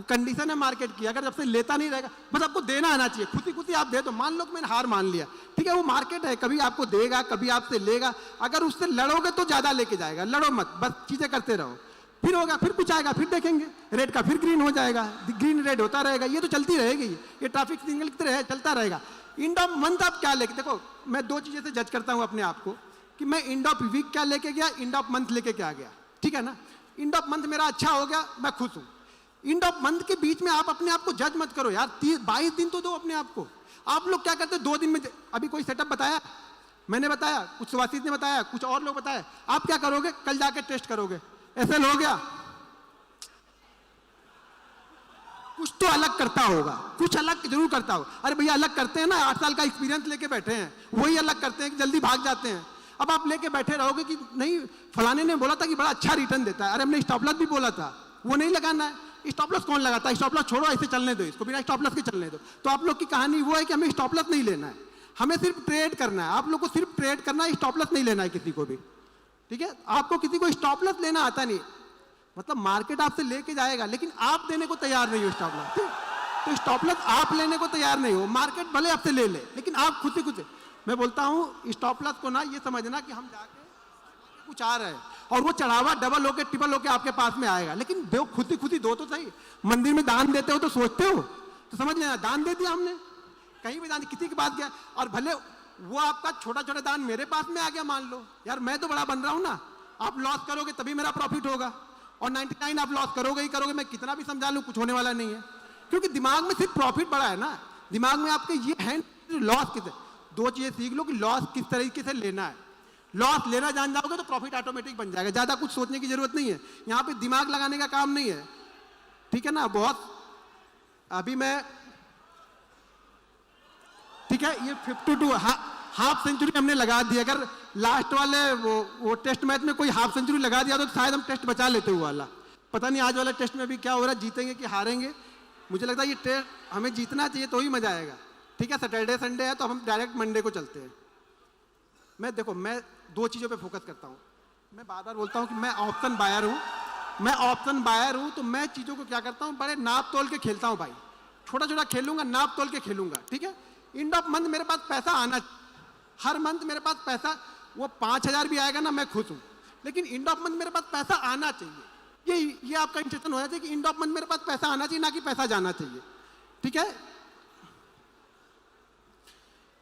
कंडीशन है मार्केट की। अगर जब से लेता नहीं रहेगा, बस आपको देना आना चाहिए। खुद ही आप दे दो, मान लो कि मैंने हार मान लिया, ठीक है, वो मार्केट है, कभी आपको देगा, कभी आपसे लेगा। अगर उससे लड़ोगे तो ज्यादा लेके जाएगा, लड़ो मत, बस चीजें करते रहो। फिर होगा, फिर कुछ आएगा, फिर देखेंगे रेड का, फिर ग्रीन हो जाएगा, ग्रीन रेड होता रहेगा। ये तो चलती रहेगी, ये ट्रैफिक सिग्नल की तरह चलता रहेगा। एंड ऑफ मंथ आप क्या लेके, देखो मैं 2 चीजें से जज करता हूं अपने आप को कि मैं एंड ऑफ वीक क्या लेके गया, एंड ऑफ मंथ लेके क्या गया, ठीक है ना। एंड ऑफ मंथ मेरा अच्छा हो गया, मैं खुश हूं। एंड ऑफ मंथ के बीच में आप अपने आप को जज मत करो यार, 22 दिन तो दो अपने आप को। आप लोग क्या करते हैं 2 दिन में, अभी कोई सेटअप बताया, मैंने बताया, कुछ सुभाषित ने बताया, कुछ और लोग बताया, आप क्या करोगे, कल जाके टेस्ट करोगे, ऐसे हो गया, कुछ तो अलग करता होगा, कुछ अलग जरूर करता होगा। अरे भैया अलग करते हैं ना, 8 साल का एक्सपीरियंस लेके बैठे हैं, वही अलग करते हैं कि जल्दी भाग जाते हैं। अब आप लेके बैठे रहोगे कि नहीं फलाने ने बोला था कि बड़ा अच्छा रिटर्न देता है, अरे हमने स्टॉप लॉस भी बोला था, वो नहीं लगाना है। स्टॉप लॉस कौन लगाता है? स्टॉप लॉस छोड़ो, ऐसे चलने दो, इसको बिना स्टॉप लॉस के चलने दो। तो आप लोग की कहानी वो है कि हमें स्टॉप लॉस नहीं लेना है, हमें सिर्फ ट्रेड करना है। आप लोग को सिर्फ ट्रेड करना है, स्टॉप लॉस नहीं लेना है किसी को भी, ठीक है। आपको किसी को स्टॉप लॉस लेना आता नहीं, मतलब मार्केट आपसे लेके जाएगा, लेकिन आप देने को तैयार नहीं हो स्टॉप लॉस, तो स्टॉप लॉस आप लेने को तैयार नहीं हो, मार्केट भले आपसे ले ले, लेकिन आप खुद से मैं बोलता हूँ स्टॉप लॉस को ना ये समझना कि हम जाके कुछ आ रहे हैं और वो चढ़ावा डबल होके ट्रिपल होके आपके पास में आएगा, लेकिन दो खुद ही दो तो सही। मंदिर में दान देते हो तो सोचते हो, तो समझ लेना दान दे दिया हमने, कहीं भी दान किसी की बात गया, और भले वो आपका छोटा छोटा दान मेरे पास में आ गया, मान लो यार मैं तो बड़ा बन रहा हूं ना, आप लॉस करोगे तभी मेरा प्रॉफिट होगा, और 99 आप लॉस करोगे ही करोगे, मैं कितना भी समझा लूं कुछ होने वाला नहीं है, क्योंकि दिमाग में सिर्फ प्रॉफिट बड़ा है ना, दिमाग में आपके ये है लॉस किस, दो चीजें सीख लो कि लॉस किस तरीके से लेना है। लॉस लेना जान जाओगे तो प्रॉफिट ऑटोमेटिक बन जाएगा, ज्यादा कुछ सोचने की जरूरत नहीं है, यहाँ पे दिमाग लगाने का काम नहीं है, ठीक है ना। बहुत अभी मैं ठीक है, ये 52 हाफ सेंचुरी हमने लगा दी, अगर लास्ट वाले वो टेस्ट मैच में कोई हाफ सेंचुरी लगा दिया तो शायद हम टेस्ट बचा लेते हुए वाला। पता नहीं आज वाले टेस्ट में भी क्या हो रहा है, जीतेंगे कि हारेंगे। मुझे लगता है ये टेस्ट हमें जीतना चाहिए तो ही मजा आएगा। ठीक है, सैटरडे संडे है तो हम डायरेक्ट मंडे को चलते हैं। मैं देखो, मैं दो चीज़ों पे फोकस करता हूँ। मैं बार बार बोलता हूँ कि मैं ऑप्शन बायर हूँ, मैं ऑप्शन बायर हूँ, तो मैं चीज़ों को क्या करता हूँ, बड़े नाप तोल के खेलता हूँ भाई, छोटा छोटा खेलूंगा, नाप तोल के खेलूंगा। ठीक है, एंड ऑफ मंथ मेरे पास पैसा आना, हर मंथ मेरे पास पैसा, वो 5,000 भी आएगा ना मैं खुश हूँ, लेकिन एंड ऑफ मंथ मेरे पास पैसा आना चाहिए। ये आपका इंटेंशन होना चाहिए कि एंड ऑफ मंथ मेरे पास पैसा आना चाहिए, ना कि पैसा जाना चाहिए। ठीक है,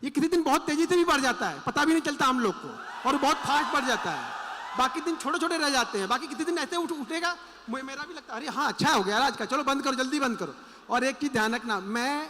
ये किसी दिन बहुत तेजी से भी बढ़ जाता है, पता भी नहीं चलता हम लोग को, और बहुत फास्ट बढ़ जाता है, बाकी दिन छोटे छोटे रह जाते हैं, बाकी किसी दिन ऐसे उठेगा मेरा भी लगता है अरे हाँ अच्छा हो गया आज का, चलो बंद करो, जल्दी बंद करो। और एक चीज ध्यान रखना, मैं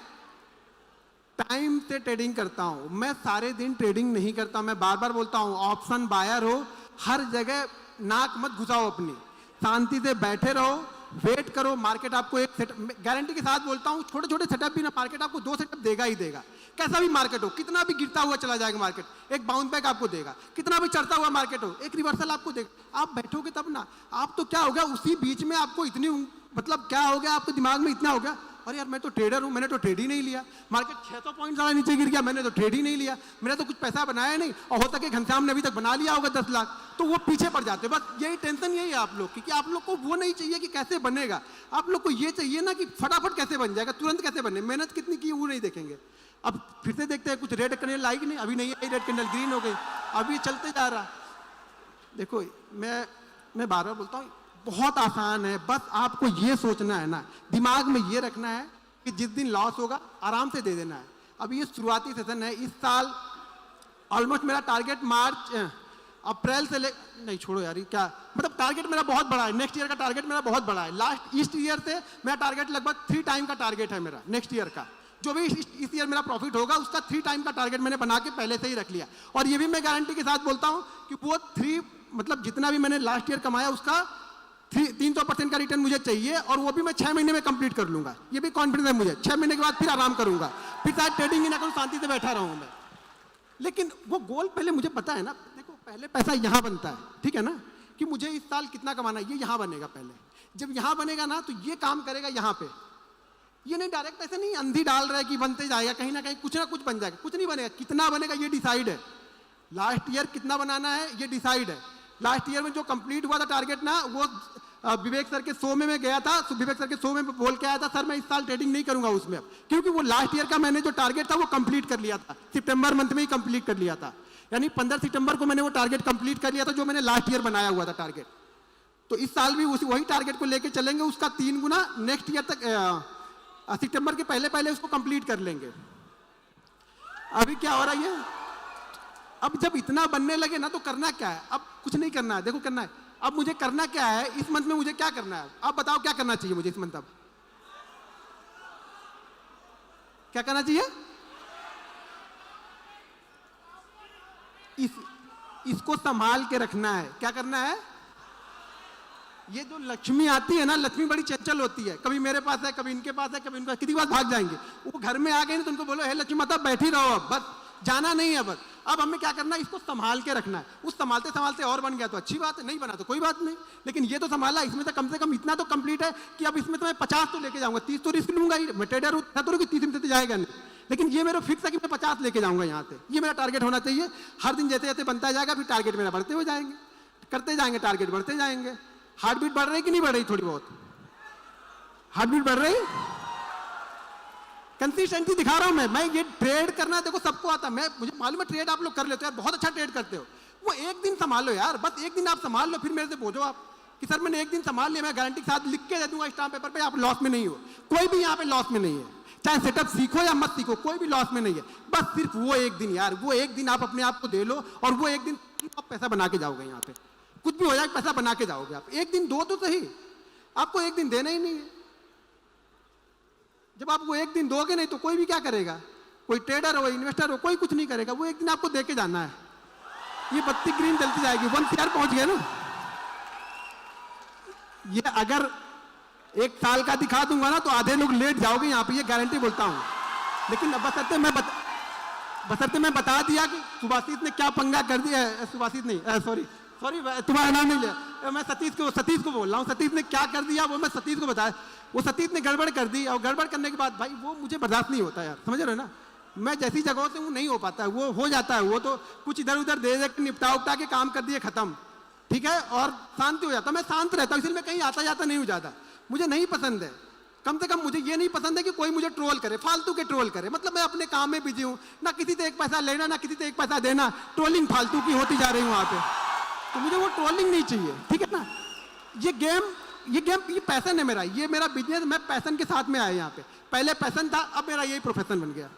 टाइम से ट्रेडिंग करता हूं, मैं सारे दिन ट्रेडिंग नहीं करता। मैं बार बार बोलता हूं, ऑप्शन बायर हो, हर जगह नाक मत घुसाओ अपनी, शांति से बैठे रहो, वेट करो। मार्केट आपको एक सेटअप, गारंटी के साथ बोलता हूं, छोटे छोटे सेटअप भी ना मार्केट आपको 2 सेटअप देगा ही देगा। कैसा भी मार्केट हो, कितना भी गिरता हुआ चला जाएगा मार्केट, एक बाउंस बैक आपको देगा। कितना भी चढ़ता हुआ मार्केट हो, एक रिवर्सल आपको देगा। आप बैठोगे तब ना, आप तो क्या हो गया उसी बीच में, आपको इतनी मतलब क्या हो गया, आपके दिमाग में इतना हो गया, अरे यार मैं तो ट्रेडर हूं, मैंने तो ट्रेड ही नहीं लिया, मार्केट 600 पॉइंट ज़्यादा नीचे गिर गया, मैंने तो ट्रेड ही नहीं लिया, मैंने तो कुछ पैसा बनाया नहीं, और हो सके घनश्याम ने अभी तक बना लिया होगा 10 लाख, तो वो पीछे पड़ जाते। बस यही टेंशन यही है आप लोग की, कि आप लोग को वो नहीं चाहिए कि कैसे बनेगा, आप लोग को ये चाहिए ना कि फटाफट कैसे बन जाएगा, तुरंत कैसे बने, मेहनत कितनी की वो नहीं देखेंगे। अब फिर से देखते हैं कुछ रेड कैंडल आई कि नहीं, अभी नहीं आई, रेड कैंडल ग्रीन हो गई, अभी चलते जा रहा। देखो मैं बार बार बोलता हूँ, बहुत आसान है, बस आपको ये सोचना है ना, दिमाग में ये रखना है कि जिस दिन लॉस होगा आराम से दे देना है। अब ये शुरुआती सेशन है, इस साल ऑलमोस्ट मेरा टारगेट मार्च अप्रैल से नहीं छोड़ो यार, क्या मतलब टारगेट मेरा बहुत बड़ा है, नेक्स्ट ईयर का टारगेट मेरा बहुत बड़ा है। लास्ट इस ईयर से मेरा टारगेट लगभग 3 टाइम का टारगेट है मेरा, नेक्स्ट ईयर का जो भी इस ईयर मेरा प्रॉफिट होगा उसका 3 टाइम का टारगेट मैंने बना के पहले से ही रख लिया। और ये भी मैं गारंटी के साथ बोलता हूँ कि वो 3 मतलब जितना भी मैंने लास्ट ईयर कमाया उसका 300% का रिटर्न मुझे चाहिए, और वो भी मैं 6 महीने में कंप्लीट कर लूंगा। ये भी कॉन्फिडेंस है मुझे, 6 महीने के बाद फिर आराम करूंगा, फिर शायद ट्रेडिंग ही ना करूं, शांति से बैठा रहूं मैं। लेकिन वो गोल पहले मुझे पता है ना, देखो पहले पैसा यहाँ बनता है, ठीक है ना, कि मुझे इस साल कितना कमाना है, ये यहाँ बनेगा पहले। जब यहाँ बनेगा ना तो ये काम करेगा यहाँ पे, ये नहीं डायरेक्ट ऐसे नहीं अंधी डाल रहा है कि बनते जाएगा, कहीं ना कहीं कुछ ना कुछ बन जाएगा, कुछ नहीं बनेगा। कितना बनेगा ये डिसाइड है, लास्ट ईयर कितना बनाना है ये डिसाइड है। लास्ट ईयर में जो कंप्लीट हुआ था टारगेट ना, वो विवेक सर के शो में मैं गया था, विवेक सर के शो में बोल के आया था, सर मैं इस साल ट्रेडिंग नहीं करूंगा उसमें, क्योंकि वो लास्ट ईयर का मैंने जो टारगेट था वो कंप्लीट कर लिया था, सितंबर मंथ में ही कंप्लीट कर लिया था, यानी 15 सितंबर को मैंने वो टारगेट कंप्लीट कर लिया था जो मैंने लास्ट ईयर बनाया हुआ था टारगेट। तो इस साल भी वही टारगेट को लेकर चलेंगे, उसका 3 गुना नेक्स्ट ईयर तक सितंबर के पहले उसको कंप्लीट कर लेंगे। अभी क्या हो रहा है, अब जब इतना बनने लगे ना तो करना क्या है, अब कुछ नहीं करना है, देखो करना है, अब मुझे करना क्या है इस मंथ में, मुझे क्या करना है, आप बताओ क्या करना चाहिए मुझे इस मंथ, अब क्या करना चाहिए, इसको संभाल के रखना है। क्या करना है, ये जो लक्ष्मी आती है ना, लक्ष्मी बड़ी चंचल होती है, कभी मेरे पास है, कभी इनके पास है, कभी इनके पास, कितनी बार भाग जाएंगे। वो घर में आ गए ना तो उनको बोलो हे लक्ष्मी माता बैठी रहो, अब बस जाना नहीं है, बस अब हमें क्या करना है, इसको संभाल के रखना है। उस संभालते संभालते और बन गया तो अच्छी बात है, नहीं बना तो कोई बात नहीं, लेकिन ये तो संभाला, इसमें तो कम से कम इतना तो कंप्लीट है कि अब इसमें तो मैं 50 तो लेके जाऊंगा, 30 तो रिस्क लूंगा ही, मैं ट्रेडर हूं तो 30 में तो जाएगा नहीं, लेकिन ये मेरा फिक्स है कि मैं 50 लेके जाऊंगा यहाँ से, ये मेरा टारगेट होना चाहिए। हर दिन जैसे जैसे बनता जाएगा फिर टारगेट मेरा बढ़ते हुए जाएंगे, करते जाएंगे, टारगेट बढ़ते जाएंगे। हार्ट बीट बढ़ रही कि नहीं बढ़ रही, थोड़ी बहुत हार्ट बीट बढ़ रही, कंसिस्टेंसी दिखा रहा हूं मैं ये ट्रेड करना देखो सबको आता है, मैं मुझे मालूम है ट्रेड आप लोग कर लेते हो यार, बहुत अच्छा ट्रेड करते हो। वो एक दिन संभालो यार, बस एक दिन आप संभाल लो, फिर मेरे से पूछो आप कि सर मैंने एक दिन संभाल लिया, मैं गारंटी के साथ लिख के दे दूंगा स्टाम्प पेपर पे, आप लॉस में नहीं हो। कोई भी यहाँ पे लॉस में नहीं है, चाहे सेटअप सीखो या मत सीखो, कोई भी लॉस में नहीं है। बस सिर्फ वो एक दिन यार, वो एक दिन आप अपने आप को दे लो और वो एक दिन आप पैसा बना के जाओगे। यहाँ पे कुछ भी हो जाए पैसा बना के जाओगे आप। एक दिन दो तो सही, आपको एक दिन देना ही नहीं है। जब आप वो एक दिन दोगे नहीं तो कोई भी क्या करेगा, कोई ट्रेडर हो इन्वेस्टर हो कोई कुछ नहीं करेगा, वो एक दिन आपको दे के जाना है। ये बत्ती ग्रीन जलती जाएगी, 1 CR पहुंच गया ना। ये अगर 1 साल का दिखा दूंगा ना तो आधे लोग लेट जाओगे यहाँ पे, ये गारंटी बोलता हूँ। लेकिन बशर्ते मैं बता दिया कि सुभाषित ने क्या पंगा कर दिया है, सुभाषित नहीं सॉरी तुम्हारा नाम नहीं लिया, मैं सतीश को बोल रहा हूँ। सतीश ने क्या कर दिया वो मैं सतीश को बताया, वो सतीश ने गड़बड़ कर दी और गड़बड़ करने के बाद भाई वो मुझे बर्दाश्त नहीं होता यार, समझ रहे हो ना। मैं जैसी जगहों से वो नहीं हो पाता, वो हो जाता है, वो तो कुछ इधर उधर दे दे निपटा उपटा के काम कर दिए खत्म, ठीक है, और शांति हो जाता। मैं शांत रहता हूँ, इसलिए मैं कहीं आता जाता नहीं हो जाता, मुझे नहीं पसंद है। कम से कम मुझे ये नहीं पसंद है कि कोई मुझे ट्रोल करे, फालतू के ट्रोल करे। मतलब मैं अपने काम में बिजी हूँ, ना किसी से 1 पैसा लेना ना किसी से 1 पैसा देना, ट्रोलिंग फालतू की होती जा रही हूँ वहाँ पे, तो मुझे वो ट्रोलिंग नहीं चाहिए, ठीक है ना। ये गेम ये पैसन है मेरा, ये मेरा बिजनेस, मैं पैसन के साथ में आया यहाँ पे। पहले पैसन था, अब मेरा यही प्रोफेशन बन गया।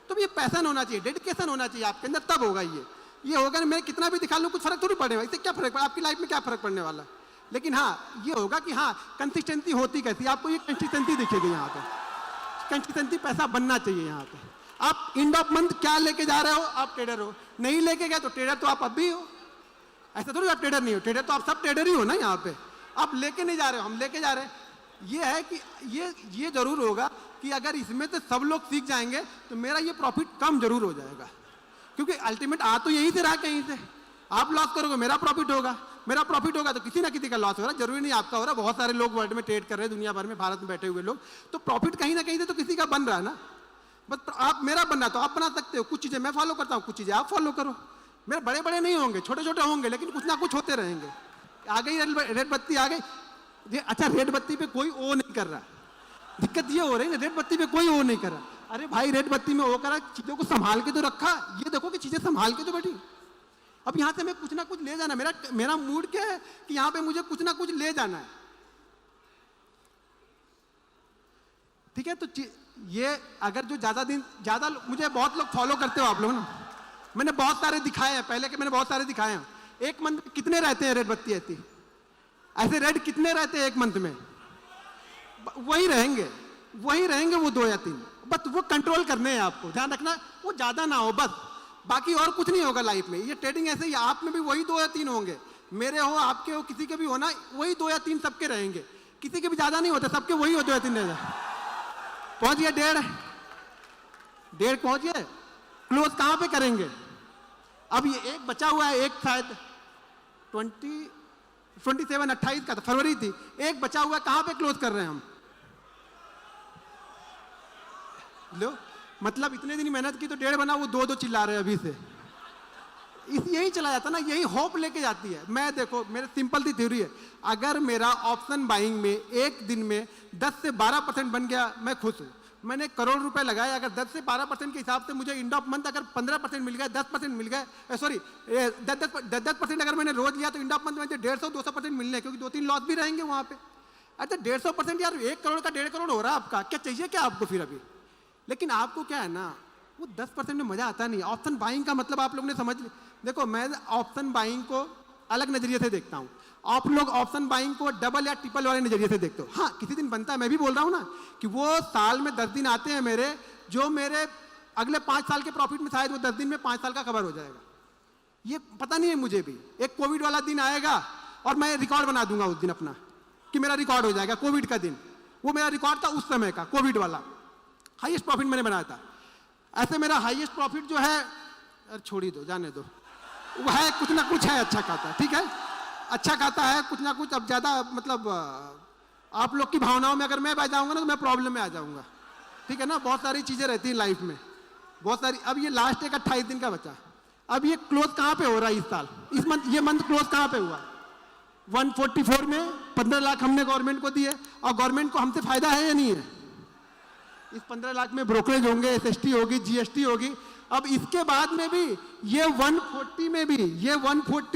तो ये पैसन होना चाहिए, डेडिकेशन होना चाहिए आपके अंदर, तब होगा ये होगा ना। मैं कितना भी दिखा लूँ कुछ फर्क थोड़ी पड़ेगा, इससे क्या फर्क पड़ेगा, आपकी लाइफ में क्या फर्क पड़ने वाला। लेकिन हाँ ये होगा कि हाँ कंसिस्टेंसी होती कैसी, आपको ये कंसिस्टेंसी दिखेगी यहाँ पे। कंसिस्टेंसी पैसा बनना चाहिए यहाँ पे। आप एंड ऑफ मंथ क्या लेके जा रहे हो, आप ट्रेडर हो, नहीं लेके गए तो ट्रेडर तो आप अब भी हो, ऐसा थोड़ी आप ट्रेडर नहीं हो, ट्रेडर तो आप सब ट्रेडर ही हो ना। यहाँ पे आप लेके नहीं जा रहे हो, हम लेके जा रहे हैं। ये है कि ये जरूर होगा कि अगर इसमें से सब लोग सीख जाएंगे तो मेरा ये प्रॉफिट कम जरूर हो जाएगा, क्योंकि अल्टीमेट आ तो यहीं से रहा, कहीं से आप लॉस करोगे मेरा प्रॉफिट होगा, मेरा प्रॉफिट होगा तो किसी ना किसी का लॉस हो रहा है, जरूरी नहीं आपका हो रहा। बहुत सारे लोग वर्ल्ड में ट्रेड कर रहे हैं, दुनिया भर में, भारत में बैठे हुए लोग, तो प्रॉफिट कहीं ना कहीं से तो किसी का बन रहा है ना। बस आप मेरा बनना तो आप बना सकते हो, कुछ चीजें मैं फॉलो करता हूँ, कुछ चीजें आप फॉलो करो। मेरे बड़े बड़े नहीं होंगे, छोटे छोटे होंगे, लेकिन कुछ ना कुछ होते रहेंगे। आ गई रेड बत्ती आ गई, अच्छा रेड बत्ती पे कोई ओ नहीं कर रहा, दिक्कत ये हो रही है रेड बत्ती पे कोई ओ नहीं कर रहा। अरे भाई रेड बत्ती में ओ करा, चीजों को संभाल के तो रखा, ये देखो कि चीजें संभाल के तो बैठी। अब यहाँ से मैं कुछ ना कुछ ले जाना, मेरा मूड क्या है कि यहाँ पे मुझे कुछ ना कुछ ले जाना है, ठीक है। तो ये अगर जो ज्यादा मुझे बहुत लोग फॉलो करते हो आप लोग ना, मैंने बहुत सारे दिखाए हैं पहले के, मैंने बहुत सारे दिखाए हैं। 1 मंथ में कितने रहते हैं रेड बत्ती ऐसे रेड कितने रहते हैं 1 मंथ में? वही रहेंगे वो 2 या 3, बस वो कंट्रोल करने हैं आपको, ध्यान रखना वो ज्यादा ना हो बस, बाकी और कुछ नहीं होगा लाइफ में। ये ट्रेडिंग ऐसे ही, आप में भी वही 2 या 3 होंगे, मेरे हो आपके हो किसी के भी हो ना, वही 2 या 3 सबके रहेंगे, किसी के भी ज्यादा नहीं होते, सबके वही हो 2 या 3 रहेगा। पहुंच गया 1.5 पहुंच गए, क्लोज कहां पे करेंगे? अब ये एक बचा हुआ है, एक शायद 27-28 का था, फरवरी थी, एक बचा हुआ है, कहां पे क्लोज कर रहे हैं हम? लो मतलब इतने दिन मेहनत की तो 1.5 बना, वो 2 चिल्ला रहे हैं अभी से। यही चला जाता ना, यही होप लेके जाती है। मैं देखो मेरे सिंपल सी थ्योरी है, अगर मेरा ऑप्शन बाइंग में एक दिन में 10 से 12% बन गया मैं खुश हूँ। मैंने करोड़ रुपए लगाए, अगर 10 से 12% के हिसाब से मुझे एंड ऑफ मंथ अगर 15% मिल गया, 10% मिल गए, सॉरी 10% अगर मैंने रोज लिया तो एंड ऑफ मंथ में 150-200% मिलने, क्योंकि 2-3 लॉस भी रहेंगे वहां पे। अच्छा 150% यार 1 करोड़ का 1.5 करोड़ हो रहा है आपका, क्या चाहिए क्या आपको फिर अभी? लेकिन आपको क्या है ना, वो 10% में मजा आता नहीं। ऑप्शन बाइंग का मतलब आप लोग ने समझ, देखो मैं ऑप्शन बाइंग को अलग नजरिए से देखता हूँ, आप लोग ऑप्शन बाइंग को डबल या ट्रिपल वाले नजरिए से देखते हो। हाँ किसी दिन बनता है, मैं भी बोल रहा हूँ ना कि वो साल में 10 दिन आते हैं मेरे, जो मेरे अगले 5 साल के प्रॉफिट में शायद वो 10 दिन में 5 साल का कवर हो जाएगा। ये पता नहीं है मुझे भी, एक कोविड वाला दिन आएगा और मैं रिकॉर्ड बना दूंगा उस दिन अपना, कि मेरा रिकॉर्ड हो जाएगा कोविड का दिन। वो मेरा रिकॉर्ड था उस समय का, कोविड वाला हाईएस्ट प्रॉफिट मैंने बनाया था। ऐसे मेरा हाईएस्ट प्रॉफिट जो है, अरे छोड़ ही दो, जाने दो, वो है कुछ ना कुछ है, अच्छा खाता है, ठीक है, अच्छा खाता है कुछ ना कुछ। अब ज्यादा मतलब आप लोग की भावनाओं में अगर मैं बह जाऊंगा ना तो मैं प्रॉब्लम में आ जाऊंगा, ठीक है ना। बहुत सारी चीजें रहती हैं लाइफ में, बहुत सारी। अब ये लास्ट एक 28 दिन का बचा, अब ये क्लोज कहाँ पे हो रहा है इस साल, इस मंथ, ये मंथ क्लोज कहाँ पे हुआ? 144 में 15 लाख हमने गवर्नमेंट को दिए, और गवर्नमेंट को हमसे फायदा है या नहीं है? इस 15 लाख में ब्रोकरेज होंगे, एसएसटी होगी, जीएसटी होगी। अब इसके बाद में भी ये 140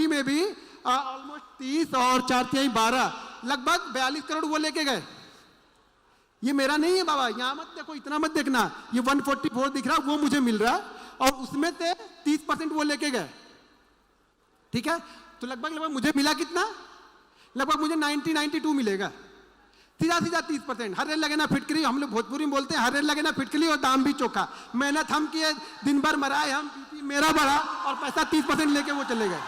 में भी ऑलमोस्ट 30 और 4 12 लगभग 42 करोड़ वो लेके गए। ये मेरा नहीं है बाबा, यहां मत देखो, इतना मत देखना, ये 144 दिख रहा वो मुझे मिल रहा और उसमें से 30% वो लेके गए। ठीक है, तो लगभग मुझे मिला कितना, लगभग मुझे 92 मिलेगा, सीधा 30%। हर रेल लगे ना फिटकरी, हम लोग भोजपुरी में बोलते हैं, हर रेल लगे ना फिटकरी और दाम भी चोखा। मेहनत हम किए, दिन भर मराए हम, मेरा बढ़ा और पैसा 30% लेके वो चले गए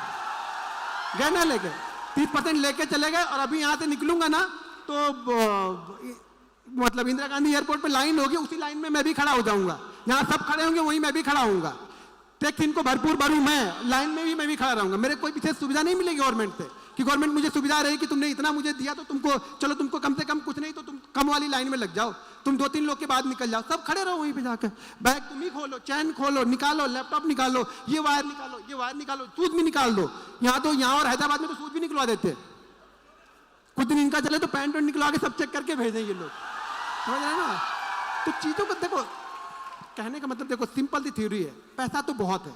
ना, लेके 30% लेके चले गए। और अभी यहाँ से निकलूंगा ना तो मतलब इंदिरा गांधी एयरपोर्ट पे लाइन होगी, उसी लाइन में मैं भी खड़ा हो जाऊंगा, जहां सब खड़े होंगे वहीं मैं भी खड़ा होऊंगा। टैक्स इनको भरपूर भरूं, मैं लाइन में भी मैं भी खड़ा रहूंगा। मेरे कोई विशेष सुविधा नहीं मिलेगी गवर्नमेंट से कि गवर्नमेंट मुझे सुविधा रही कि तुमने इतना मुझे दिया तो तुमको, चलो तुमको कम से कम कुछ नहीं तो तुम कम वाली लाइन में लग जाओ, तुम 2-3 लोग के बाद निकल जाओ। सब खड़े रहो वहीं पे जाकर, बैग तुम ही खोलो, चैन खोलो, निकालो, लैपटॉप निकालो, ये वायर निकालो, सूद भी निकाल दो। यहाँ तो, यहाँ और हैदराबाद में तो सूद भी निकलवा देते, कुछ दिन इनका चले तो पैंट वैंट निकलवा के सब चेक करके भेजें ये लोग, समझ रहे हैं ना। तो चीजों को देखो, कहने का मतलब देखो, सिंपल सी थ्योरी है, पैसा तो बहुत है।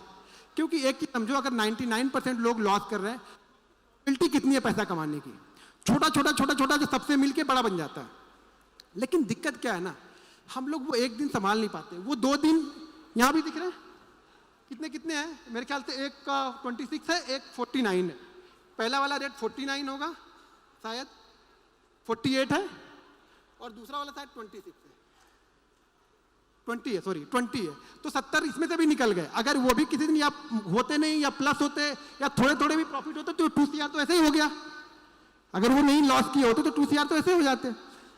क्योंकि एक चीज समझो, अगर 99% लोग लॉस कर रहे हैं, प्रोबेबिलिटी कितनी है पैसा कमाने की, छोटा जो सबसे मिलके बड़ा बन जाता है। लेकिन दिक्कत क्या है ना, हम लोग वो एक दिन संभाल नहीं पाते, वो 2 दिन। यहां भी दिख रहे हैं कितने हैं, मेरे ख्याल से एक का 26 है, एक 49 है। पहला वाला रेट 49 होगा, शायद 48 है, और दूसरा वाला शायद 26 है, 20 है। तो 70 इसमें से भी निकल गए। अगर वो भी किसी दिन या होते नहीं या प्लस होते या थोड़े भी प्रॉफिट होते तो 2 CR तो ऐसे ही हो गया। अगर वो नहीं लॉस किए होते तो 2 CR तो ऐसे हो जाते।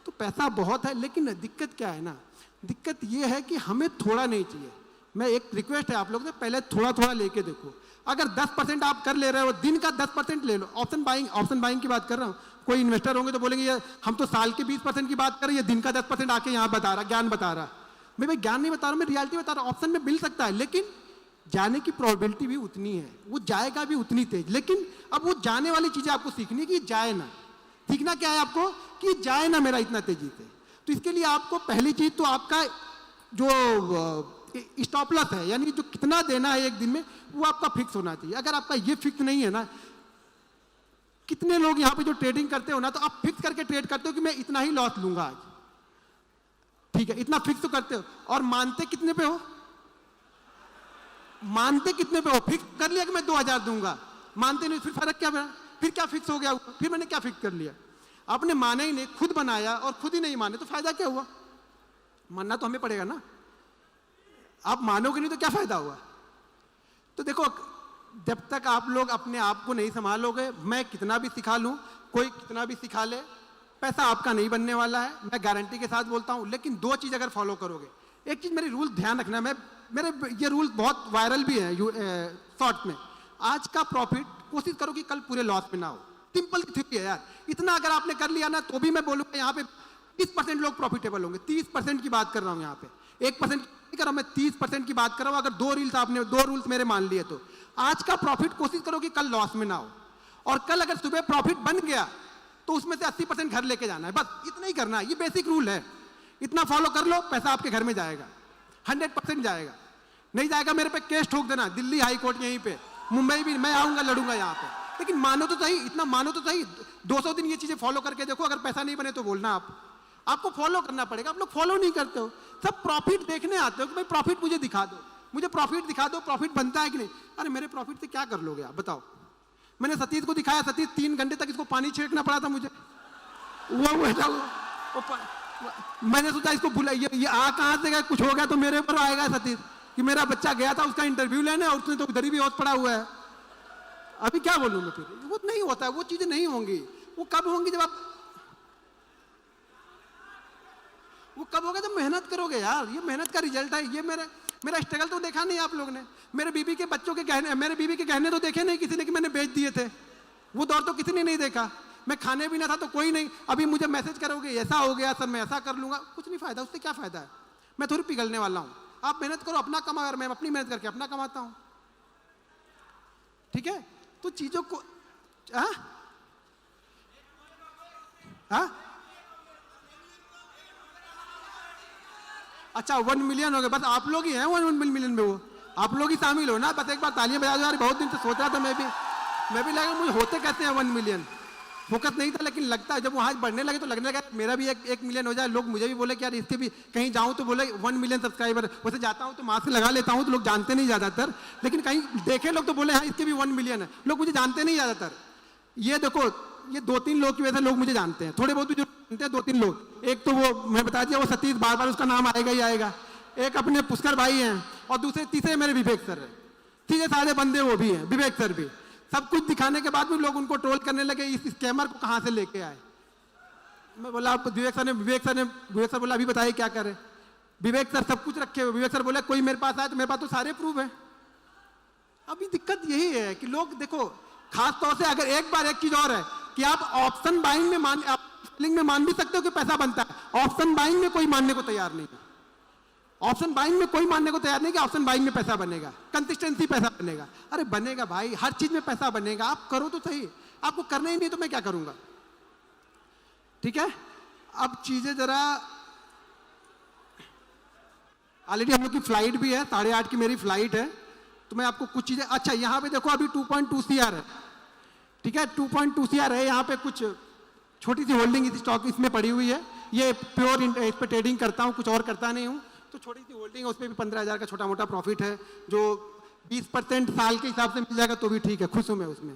तो पैसा बहुत है, लेकिन दिक्कत क्या है ना, दिक्कत ये है कि हमें थोड़ा नहीं चाहिए। मैं एक रिक्वेस्ट है आप लोग से, पहले थोड़ा लेके देखो। अगर 10% आप कर ले रहे हो, दिन का 10% ले लो। ऑप्शन बाइंग की बात कर रहा हूँ। कोई इन्वेस्टर होंगे तो बोलेंगे ये हम तो साल के 20% की बात कर रहे हैं, दिन का 10% आके यहाँ बता रहा, ज्ञान बता रहा। मैं भाई ज्ञान नहीं बता रहा, मैं रियलिटी बता रहा हूँ। ऑप्शन में मिल सकता है, लेकिन जाने की प्रोबेबिलिटी भी उतनी है, वो जाएगा भी उतनी तेज। लेकिन अब वो जाने वाली चीजें आपको सीखनी है कि जाए ना। सीखना क्या है आपको, कि जाए ना मेरा इतना तेजी से। तो इसके लिए आपको पहली चीज तो आपका जो स्टॉप लॉस है, यानी जो कितना देना है एक दिन में, वो आपका फिक्स होना चाहिए। अगर आपका ये फिक्स नहीं है ना, कितने लोग यहाँ पे जो ट्रेडिंग करते हो ना, तो आप फिक्स करके ट्रेड करते हो कि मैं इतना ही लॉस लूंगा आज, ठीक है, इतना फिक्स तो करते हो। और मानते कितने पे हो, फिक्स कर लिया कि मैं 2000 दूंगा, मानते नहीं, फिर फर्क क्या पड़ा, फिर क्या फिक्स हो गया, फिर मैंने क्या फिक्स कर लिया। आपने माना ही नहीं, खुद बनाया और खुद ही नहीं माने, तो फायदा क्या हुआ। मानना तो हमें पड़ेगा ना, आप मानोगे नहीं तो क्या फायदा हुआ। तो देखो, जब तक आप लोग अपने आप को नहीं संभालोगे, मैं कितना भी सिखा लूं, कोई कितना भी सिखा ले, पैसा आपका नहीं बनने वाला है, मैं गारंटी के साथ बोलता हूं। लेकिन 2 चीज अगर फॉलो करोगे, एक चीज मेरी रूल ध्यान रखना, मेरे ये रूल बहुत वायरल भी है शॉर्ट में। आज का प्रॉफिट कोशिश करो कि कल पूरे लॉस में ना हो। सिंपल थ्योरी है यार। इतना अगर आपने कर लिया ना, तो भी मैं बोलूंगा यहाँ पे 30% लोग प्रॉफिटेबल होंगे। 30% की बात कर रहा हूँ यहाँ पे, 1% नहीं कर रहा हूं मैं, 30% की बात कर रहा हूँ। अगर 2 रूल्स मेरे मान लिए, तो आज का प्रॉफिट कोशिश करो कि कल लॉस में ना हो। और कल अगर सुबह प्रॉफिट बन गया तो उसमें से 80% घर लेके जाना है, बस इतना ही करना है। ये बेसिक रूल है, इतना फॉलो कर लो, पैसा आपके घर में जाएगा, 100% जाएगा। नहीं जाएगा मेरे पे केस ठोक देना, दिल्ली हाई कोर्ट यहीं पे, मुंबई भी मैं आऊंगा, लड़ूंगा यहाँ पे। लेकिन मानो तो सही, इतना मानो तो सही, 200 दिन ये चीजें फॉलो करके देखो। अगर पैसा नहीं बने तो बोलना, आपको फॉलो करना पड़ेगा। आप लोग फॉलो नहीं करते हो, सब प्रॉफिट देखने आते हो कि भाई प्रॉफिट मुझे दिखा दो, मुझे प्रॉफिट दिखा दो, प्रॉफिट बनता है कि नहीं। अरे मेरे प्रॉफिट से क्या कर लोगे आप बताओ। मैंने सतीश को दिखाया, सतीश 3 घंटे तक इसको पानी छिड़कना पड़ा था मुझे, मैंने सोचा इसको बुला, ये आ कहां से गया, कुछ हो गया तो मेरे ऊपर आएगा सतीश कि मेरा बच्चा गया था उसका इंटरव्यू लेने और उसने तो उधर ही भी होश पड़ा हुआ है। अभी क्या बोलूं मैं, फिर वो नहीं होता है, वो चीजें नहीं होंगी। वो कब होंगी, जब आप, वो कब होगा जब मेहनत करोगे यार। ये मेहनत का रिजल्ट है। ये मेरा स्ट्रगल तो देखा नहीं आप लोग ने। मेरे बीबी के बच्चों के गहने, मेरे बीबी के गहने तो देखे नहीं किसी ने कि मैंने बेच दिए थे। वो दौर तो किसी ने नहीं देखा। मैं खाने भी ना था तो कोई नहीं, अभी मुझे मैसेज करोगे ऐसा हो गया सर, मैं ऐसा कर लूंगा, कुछ नहीं फायदा, उससे क्या फायदा है। मैं थोड़ी पिघलने वाला हूं। आप मेहनत करो, अपना कमा, मैं अपनी मेहनत करके अपना कमाता हूं, ठीक है। तो चीजों को अच्छा 1 मिलियन हो गए, बस आप लोग ही हैं 1 मिलियन में, वो आप लोग ही शामिल हो ना। बस एक बार तालियां बजा दो यार, बहुत दिन से सोच रहा था मैं भी लगा मुझे होते कैसे हैं 1 मिलियन, फोकस नहीं था, लेकिन लगता है जब वहाँ बढ़ने लगे तो लगने लगा मेरा भी 1 मिलियन हो जाए। लोग मुझे भी बोले कि यार इसके भी कहीं जाऊँ तो बोले 1 मिलियन सब्सक्राइबर, वैसे जाता हूँ तो मास्क लगा लेता हूँ तो लोग जानते नहीं ज़्यादातर, लेकिन कहीं देखे लोग तो बोले हाँ इसके भी 1 मिलियन है, लोग मुझे जानते नहीं ज़्यादातर। ये देखो ये 2-3 लोग की वजह से लोग मुझे जानते हैं, थोड़े बहुत भी जो जानते हैं 2-3 लोग। एक तो वो मैं बता दिया वो सतीश, बार बार उसका नाम आएगा ही आएगा। एक अपने पुष्कर भाई हैं, और तीसरे मेरे विवेक सर है। सीधे साधे बंदे वो भी हैं, विवेक सर भी। सब कुछ दिखाने के बाद भी लोग उनको ट्रोल करने लगे, इस स्कैमर को कहाँ से लेके आए। मैं बोला विवेक सर बोला अभी बताइए क्या करे। विवेक सर सब कुछ रखे हुए, विवेक सर बोले कोई मेरे पास आए तो मेरे पास तो सारे प्रूफ है। अभी दिक्कत यही है कि लोग देखो, खास तौर से अगर एक बार एक चीज और है कि आप ऑप्शन बाइंग में मान भी सकते हो कि पैसा बनता है, ऑप्शन बाइंग में कोई मानने को तैयार नहीं है। ऑप्शन बाइंग में कोई मानने को तैयार नहीं कि ऑप्शन बाइंग में पैसा बनेगा, कंसिस्टेंसी पैसा बनेगा। अरे बनेगा भाई, हर चीज में पैसा बनेगा, आप करो तो सही। आपको करना ही नहीं तो मैं क्या करूंगा। ठीक है, अब चीजें जरा, ऑलरेडी हम लोग की फ्लाइट भी है, 8:30 की मेरी फ्लाइट है, तो मैं आपको कुछ चीजें, अच्छा यहाँ पे देखो अभी 2.2 CR है। ठीक है, 2.2 CR है। यहाँ पे कुछ छोटी सी होल्डिंग इस स्टॉक इसमें पड़ी हुई है, ये प्योर इस पे ट्रेडिंग करता हूँ, कुछ और करता नहीं हूँ, तो छोटी सी होल्डिंग है, उस पर भी 15,000 का छोटा मोटा प्रॉफिट है, जो 20% साल के हिसाब से मिल जाएगा तो भी ठीक है, खुश हूँ मैं उसमें।